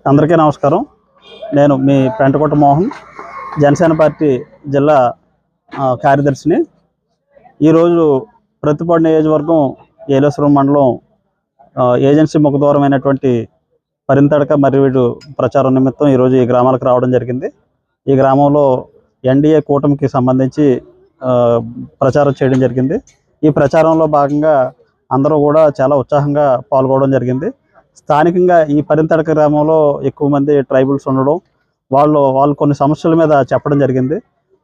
అందరికీ నమస్కారం. నేను మీ పెంటకోట మోహన్, జనసేన పార్టీ జిల్లా కార్యదర్శిని. ఈరోజు ప్రతిపాడు నియోజకవర్గం ఏలేశ్వరం మండలం ఏజెన్సీ ముఖద్వారమైనటువంటి పరింతడక మర్రివీడు ప్రచారం నిమిత్తం ఈరోజు ఈ గ్రామాలకు రావడం జరిగింది. ఈ గ్రామంలో ఎన్డీఏ కూటమికి సంబంధించి ప్రచారం చేయడం జరిగింది. ఈ ప్రచారంలో భాగంగా అందరూ కూడా చాలా ఉత్సాహంగా పాల్గొనడం జరిగింది. స్థానికంగా ఈ పరింతడక గ్రామంలో ఎక్కువ మంది ట్రైబల్స్ ఉండడం, వాళ్ళు కొన్ని సమస్యల మీద చెప్పడం జరిగింది.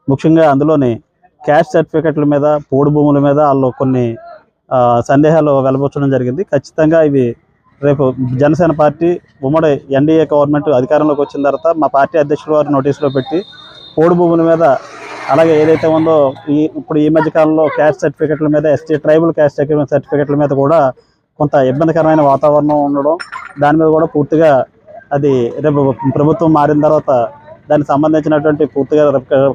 ముఖ్యంగా అందులోని క్యాస్ట్ సర్టిఫికెట్ల మీద, పోడు భూముల మీద వాళ్ళు కొన్ని సందేహాలు వెలబుచ్చడం జరిగింది. ఖచ్చితంగా ఇవి రేపు జనసేన పార్టీ ఉమ్మడి ఎన్డీఏ గవర్నమెంట్ అధికారంలోకి వచ్చిన తర్వాత మా పార్టీ అధ్యక్షుల వారి నోటీసులో పెట్టి పోడు భూముల మీద, అలాగే ఏదైతే ఉందో ఇప్పుడు ఈ మధ్యకాలంలో క్యాస్ట్ సర్టిఫికెట్ల మీద, ఎస్టీ ట్రైబల్ క్యాస్ట్ సర్టిఫికెట్ల మీద కూడా కొంత ఇబ్బందికరమైన వాతావరణం ఉండడం, దాని మీద కూడా పూర్తిగా అది రేపు ప్రభుత్వం మారిన తర్వాత దానికి సంబంధించినటువంటి పూర్తిగా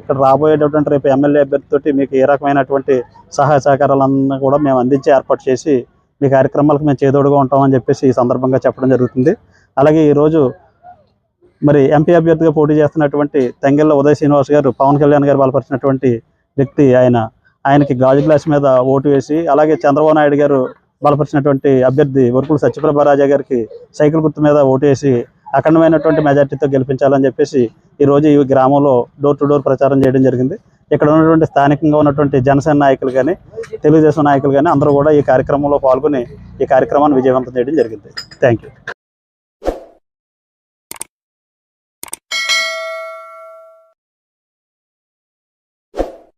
ఇక్కడ రాబోయేటటువంటి రేపు ఎమ్మెల్యే అభ్యర్థితోటి మీకు ఏ రకమైనటువంటి సహాయ సహకారాలన్నీ కూడా మేము అందించి ఏర్పాటు చేసి మీ కార్యక్రమాలకు మేము చేదోడుగా ఉంటామని చెప్పేసి ఈ సందర్భంగా చెప్పడం జరుగుతుంది. అలాగే ఈరోజు మరి ఎంపీ అభ్యర్థిగా పోటీ చేస్తున్నటువంటి తంగెళ్ళ ఉదయ్ శ్రీనివాస్ గారు, పవన్ కళ్యాణ్ గారు బలపరిచినటువంటి వ్యక్తి, ఆయనకి గాజు గ్లాస్ మీద ఓటు వేసి, అలాగే చంద్రబాబు నాయుడు గారు బలపరిచినటువంటి అభ్యర్థి వరకుల సత్యప్రభారాజా గారికి సైకిల్ గుర్తు మీద ఓటేసి అఖండమైనటువంటి మెజార్టీతో గెలిపించాలని చెప్పేసి ఈరోజు ఈ గ్రామంలో డోర్ టు డోర్ ప్రచారం చేయడం జరిగింది. ఇక్కడ ఉన్నటువంటి స్థానికంగా ఉన్నటువంటి జనసేన నాయకులు కానీ, తెలుగుదేశం నాయకులు కానీ అందరూ కూడా ఈ కార్యక్రమంలో పాల్గొని ఈ కార్యక్రమాన్ని విజయవంతం చేయడం జరిగింది. Thank you.